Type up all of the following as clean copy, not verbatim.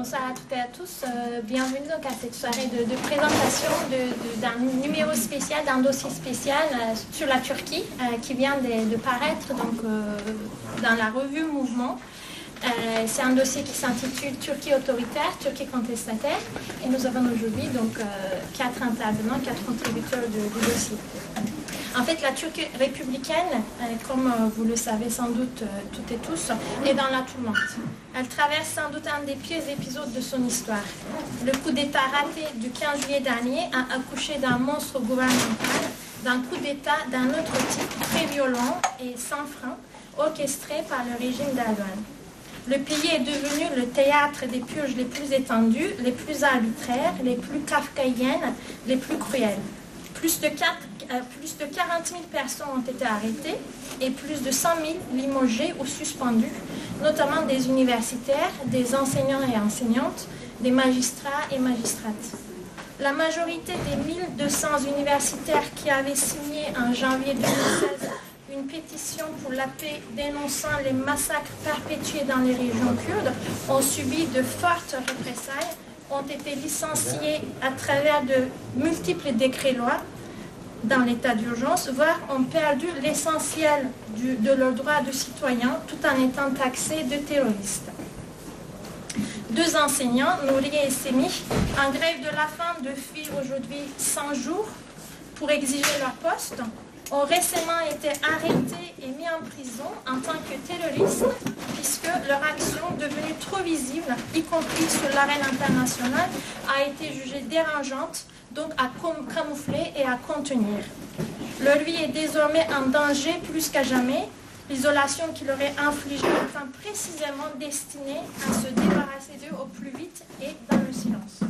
Bonsoir à toutes et à tous. Bienvenue donc à cette soirée de présentation d'un numéro spécial, d'un dossier spécial sur la Turquie qui vient de paraître donc, dans la revue Mouvement. C'est un dossier qui s'intitule Turquie autoritaire, Turquie contestataire. Et nous avons aujourd'hui donc 4 intervenants, 4 contributeurs du dossier. En fait, la Turquie républicaine, comme vous le savez sans doute toutes et tous, est dans la tourmente. Elle traverse sans doute un des pires épisodes de son histoire. Le coup d'État raté du 15 juillet dernier a accouché d'un monstre gouvernemental, d'un coup d'État d'un autre type très violent et sans frein, orchestré par le régime d'Erdogan. Le pays est devenu le théâtre des purges les plus étendues, les plus arbitraires, les plus kafkaïennes, les plus cruelles. Plus de 40 000 personnes ont été arrêtées et plus de 100 000 limogées ou suspendues, notamment des universitaires, des enseignants et enseignantes, des magistrats et magistrates. La majorité des 1200 universitaires qui avaient signé en janvier 2016 une pétition pour la paix dénonçant les massacres perpétués dans les régions kurdes ont subi de fortes représailles, ont été licenciés à travers de multiples décrets-lois dans l'état d'urgence, voire ont perdu l'essentiel de leurs droits de citoyens tout en étant taxés de terroristes. 2 enseignants, Nouriye et Semih, en grève de la faim depuis aujourd'hui 100 jours pour exiger leur poste, ont récemment été arrêtés et mis en prison en tant que terroristes puisque leur action, devenue trop visible, y compris sur l'arène internationale, a été jugée dérangeante, donc à camoufler et à contenir. Leur vie est désormais en danger plus qu'à jamais, l'isolation qui leur est infligée étant précisément destinée à se débarrasser d'eux au plus vite et dans le silence.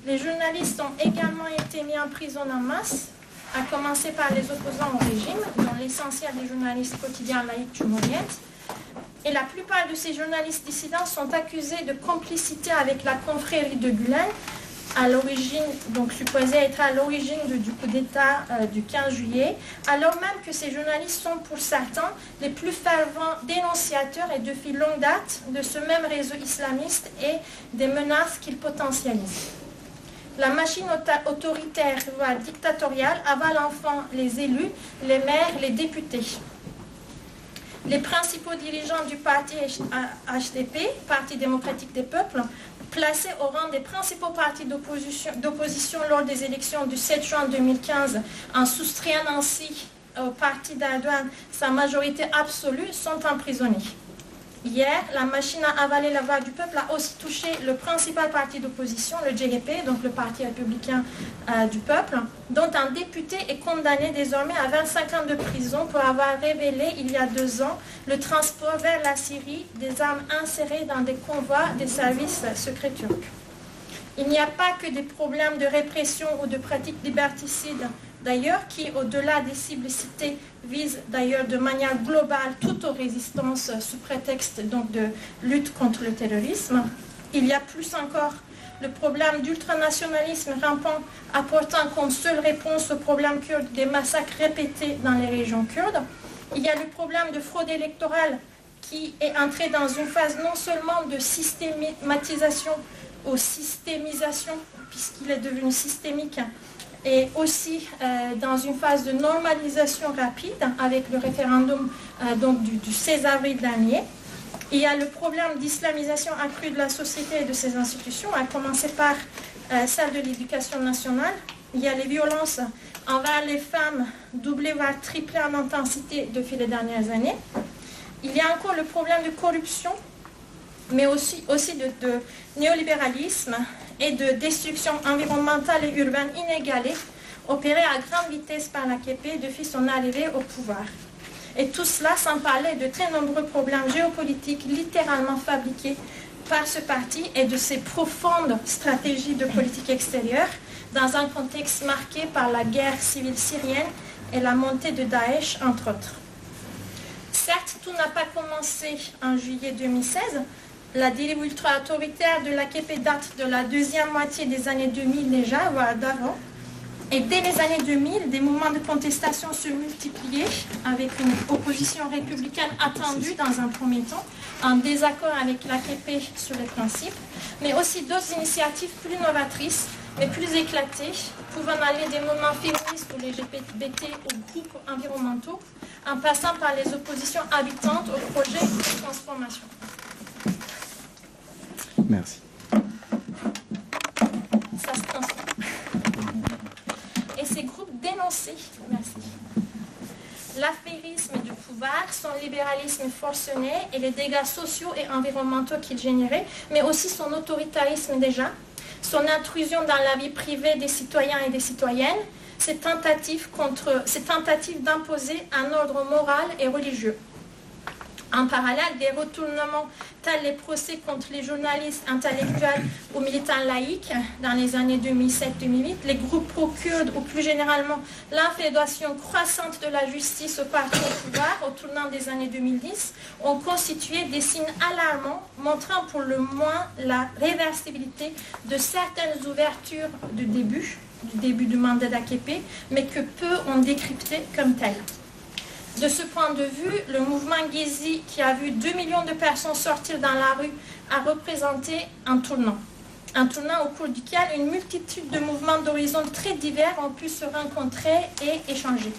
Les journalistes ont également été mis en prison en masse, à commencer par les opposants au régime, dont l'essentiel des journalistes quotidiens laïcs Cumhuriyet. Et la plupart de ces journalistes dissidents sont accusés de complicité avec la confrérie de Gülen, à l'origine, donc supposée être à l'origine du coup d'État du 15 juillet, alors même que ces journalistes sont pour certains les plus fervents dénonciateurs et depuis longue date de ce même réseau islamiste et des menaces qu'il potentialise. La machine autoritaire, voire dictatoriale, avale enfin les élus, les maires, les députés. Les principaux dirigeants du parti HDP, Parti démocratique des peuples, placé au rang des principaux partis d'opposition lors des élections du 7 juin 2015, en soustrayant ainsi au parti d'Erdogan sa majorité absolue, sont emprisonnés. Hier, la machine à avaler la voix du peuple a aussi touché le principal parti d'opposition, le CHP, donc le Parti républicain du peuple, dont un député est condamné désormais à 25 ans de prison pour avoir révélé, il y a 2 ans, le transport vers la Syrie des armes insérées dans des convois des services secrets turcs. Il n'y a pas que des problèmes de répression ou de pratiques liberticides, d'ailleurs, qui, au-delà des cibles citées, visent d'ailleurs de manière globale toutes aux résistances sous prétexte donc, de lutte contre le terrorisme. Il y a plus encore le problème d'ultranationalisme rampant, apportant comme seule réponse au problème kurde des massacres répétés dans les régions kurdes. Il y a le problème de fraude électorale qui est entré dans une phase non seulement de systématisation ou systémisation, puisqu'il est devenu systémique, et aussi dans une phase de normalisation rapide avec le référendum donc du 16 avril dernier. Il y a le problème d'islamisation accrue de la société et de ses institutions, à commencer par celle de l'éducation nationale. Il y a les violences envers les femmes doublées voire triplées en intensité depuis les dernières années. Il y a encore le problème de corruption, mais aussi de néolibéralisme et de destruction environnementale et urbaine inégalée, opérée à grande vitesse par l'AKP depuis son arrivée au pouvoir. Et tout cela sans parler de très nombreux problèmes géopolitiques littéralement fabriqués par ce parti et de ses profondes stratégies de politique extérieure dans un contexte marqué par la guerre civile syrienne et la montée de Daesh, entre autres. Certes, tout n'a pas commencé en juillet 2016. La dérive ultra-autoritaire de l'AKP date de la deuxième moitié des années 2000 déjà, voire d'avant. Et dès les années 2000, des mouvements de contestation se multipliaient avec une opposition républicaine attendue dans un premier temps, en désaccord avec l'AKP sur les principes, mais aussi d'autres initiatives plus novatrices, mais plus éclatées, pouvant aller des mouvements féministes ou LGBT aux groupes environnementaux, en passant par les oppositions habitantes aux projets de transformation. Merci. Ça se transforme. Et ces groupes dénonçaient, l'affairisme du pouvoir, son libéralisme forcené et les dégâts sociaux et environnementaux qu'il générait, mais aussi son autoritarisme déjà, son intrusion dans la vie privée des citoyens et des citoyennes, ses tentatives d'imposer un ordre moral et religieux. En parallèle, des retournements tels les procès contre les journalistes intellectuels ou militants laïcs dans les années 2007-2008, les groupes pro-kurdes ou plus généralement l'infédération croissante de la justice au parti au pouvoir au tournant des années 2010 ont constitué des signes alarmants montrant pour le moins la réversibilité de certaines ouvertures du début du mandat d'AKP, mais que peu ont décrypté comme telles. De ce point de vue, le mouvement Gezi, qui a vu 2 millions de personnes sortir dans la rue, a représenté un tournant au cours duquel une multitude de mouvements d'horizons très divers ont pu se rencontrer et échanger.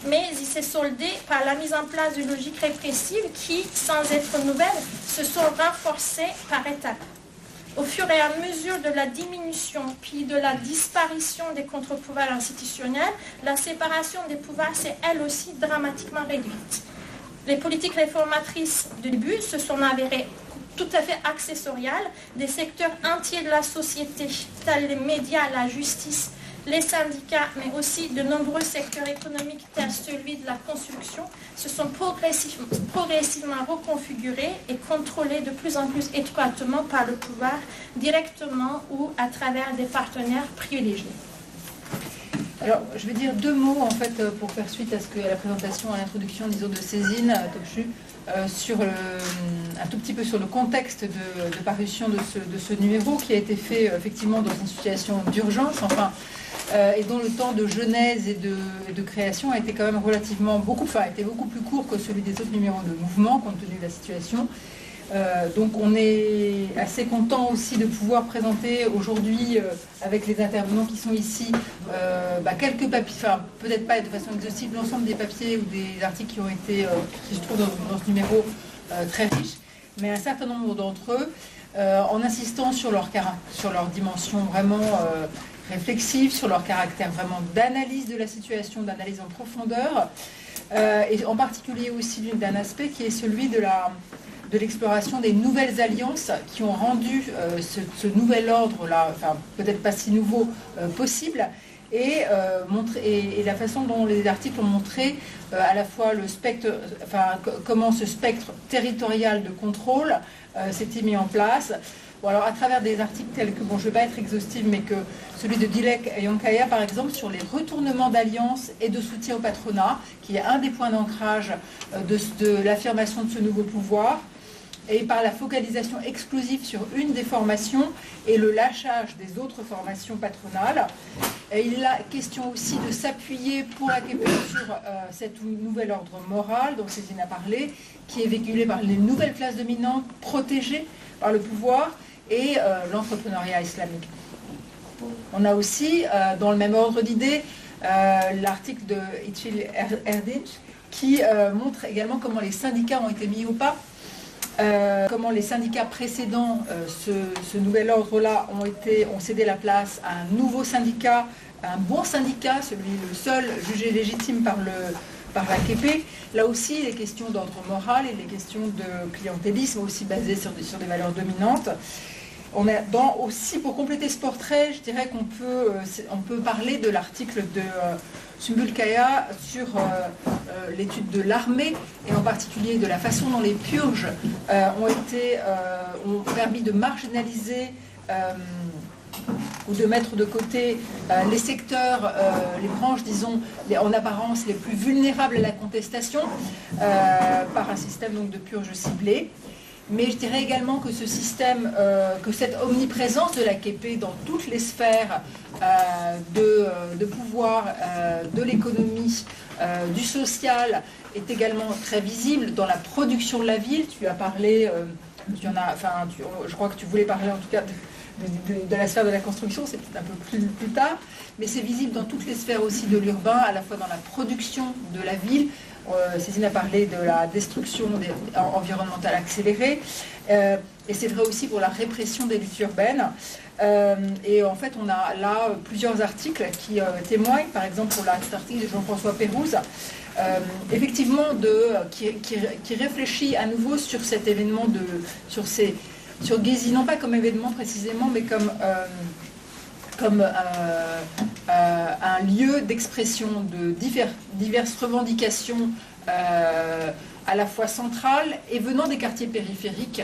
Mais il s'est soldé par la mise en place d'une logique répressive qui, sans être nouvelle, se sont renforcées par étapes. Au fur et à mesure de la diminution puis de la disparition des contre-pouvoirs institutionnels, la séparation des pouvoirs s'est elle aussi dramatiquement réduite. Les politiques réformatrices du début se sont avérées tout à fait accessoriales. Des secteurs entiers de la société, tels les médias, la justice, les syndicats, mais aussi de nombreux secteurs économiques tels celui de la construction, se sont progressivement reconfigurés et contrôlés de plus en plus étroitement par le pouvoir, directement ou à travers des partenaires privilégiés. Alors, je vais dire 2 mots, en fait, pour faire suite à la présentation, à l'introduction, disons, de Cézine Topchu, un tout petit peu sur le contexte de parution de ce numéro, qui a été fait, effectivement, dans une situation d'urgence, enfin, et dont le temps de genèse et de création a été quand même beaucoup plus court que celui des autres numéros de mouvement, compte tenu de la situation. Donc on est assez content aussi de pouvoir présenter aujourd'hui, avec les intervenants qui sont ici, quelques papiers, enfin peut-être pas de façon exhaustive, l'ensemble des papiers ou des articles qui ont été, qui se trouvent dans ce numéro très riche, mais un certain nombre d'entre eux, en insistant sur leur dimension vraiment réflexive, sur leur caractère vraiment d'analyse de la situation, d'analyse en profondeur, et en particulier aussi d'un aspect qui est celui de l'exploration des nouvelles alliances qui ont rendu ce nouvel ordre-là, enfin peut-être pas si nouveau, possible, et la façon dont les articles ont montré à la fois le spectre, comment ce spectre territorial de contrôle s'était mis en place. Bon, alors à travers des articles tels que, je ne vais pas être exhaustive, mais que celui de Dilek et Yonkaya, par exemple, sur les retournements d'alliances et de soutien au patronat, qui est un des points d'ancrage de l'affirmation de ce nouveau pouvoir, et par la focalisation explosive sur une des formations et le lâchage des autres formations patronales. Et il est question aussi de s'appuyer pour l'AKP sur cet nouvel ordre moral dont Cézine a parlé, qui est véhiculé par les nouvelles classes dominantes, protégées par le pouvoir, et l'entrepreneuriat islamique. On a aussi, dans le même ordre d'idées, l'article de Ichil Erdinç, qui montre également comment les syndicats ont été mis au pas, comment les syndicats précédents, ce nouvel ordre-là, ont cédé la place à un nouveau syndicat, un bon syndicat, le seul jugé légitime par l'AKP. Là aussi, les questions d'ordre moral et les questions de clientélisme aussi basées sur des valeurs dominantes. On a aussi, pour compléter ce portrait, je dirais qu'on peut parler de l'article de Sümbül Kaya sur l'étude de l'armée, et en particulier de la façon dont les purges ont permis de marginaliser ou de mettre de côté les secteurs, les branches, disons, en apparence les plus vulnérables à la contestation, par un système donc de purge ciblée. mais je dirais également que ce système, que cette omniprésence de l'AKP dans toutes les sphères de pouvoir, de l'économie, du social, est également très visible dans la production de la ville. Tu as parlé, je crois que tu voulais parler en tout cas de la sphère de la construction, c'est peut-être un peu plus tard, mais c'est visible dans toutes les sphères aussi de l'urbain, à la fois dans la production de la ville. Cécile a parlé de la destruction environnementale accélérée, et c'est vrai aussi pour la répression des luttes urbaines. Et en fait, on a là plusieurs articles qui témoignent, par exemple pour l'article de Jean-François Pérouse, effectivement qui réfléchit à nouveau sur cet événement, sur Gezi, non pas comme événement précisément, mais comme un lieu d'expression de diverses revendications à la fois centrales et venant des quartiers périphériques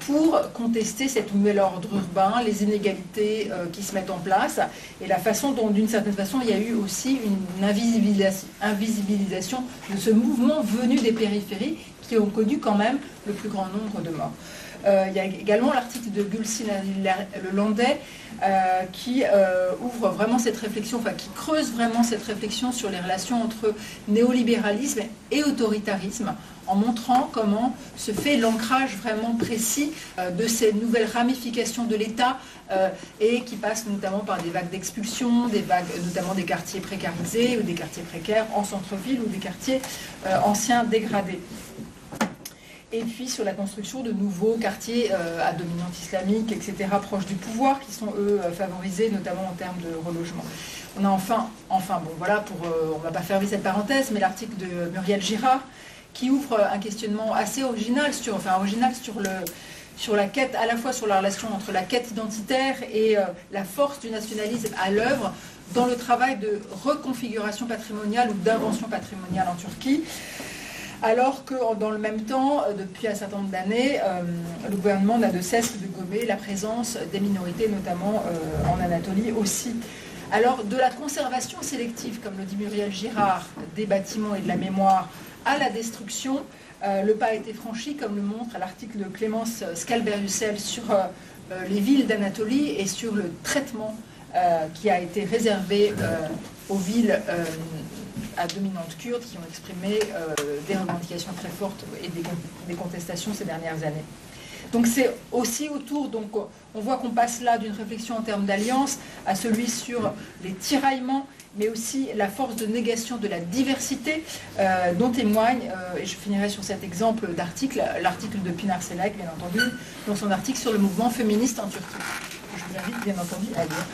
pour contester cet nouvel ordre urbain, les inégalités qui se mettent en place et la façon dont, d'une certaine façon, il y a eu aussi une invisibilisation de ce mouvement venu des périphéries qui ont connu quand même le plus grand nombre de morts. Il y a également l'article de Gülsün Lelandais qui ouvre vraiment cette réflexion, enfin qui creuse vraiment cette réflexion sur les relations entre néolibéralisme et autoritarisme, en montrant comment se fait l'ancrage vraiment précis de ces nouvelles ramifications de l'État et qui passent notamment par des vagues d'expulsion, des vagues notamment des quartiers précarisés ou des quartiers précaires en centre-ville ou des quartiers anciens dégradés. Et puis sur la construction de nouveaux quartiers à dominante islamique, etc., proches du pouvoir, qui sont eux favorisés notamment en termes de relogement. On a enfin bon voilà, on ne va pas fermer cette parenthèse, mais l'article de Muriel Girard, qui ouvre un questionnement assez original sur la quête, à la fois sur la relation entre la quête identitaire et la force du nationalisme à l'œuvre dans le travail de reconfiguration patrimoniale ou d'invention patrimoniale en Turquie. Alors que dans le même temps, depuis un certain nombre d'années, le gouvernement n'a de cesse de gommer la présence des minorités, notamment en Anatolie aussi. Alors de la conservation sélective, comme le dit Muriel Girard, des bâtiments et de la mémoire à la destruction, le pas a été franchi, comme le montre l'article de Clémence Scalberrussel sur les villes d'Anatolie et sur le traitement qui a été réservé aux villes à dominante kurde qui ont exprimé des revendications très fortes et des contestations ces dernières années. Donc c'est aussi autour, donc on voit qu'on passe là d'une réflexion en termes d'alliance à celui sur les tiraillements, mais aussi la force de négation de la diversité dont témoigne, et je finirai sur cet exemple d'article, l'article de Pinar Selak, bien entendu, dans son article sur le mouvement féministe en Turquie. Je vous invite bien entendu à lire.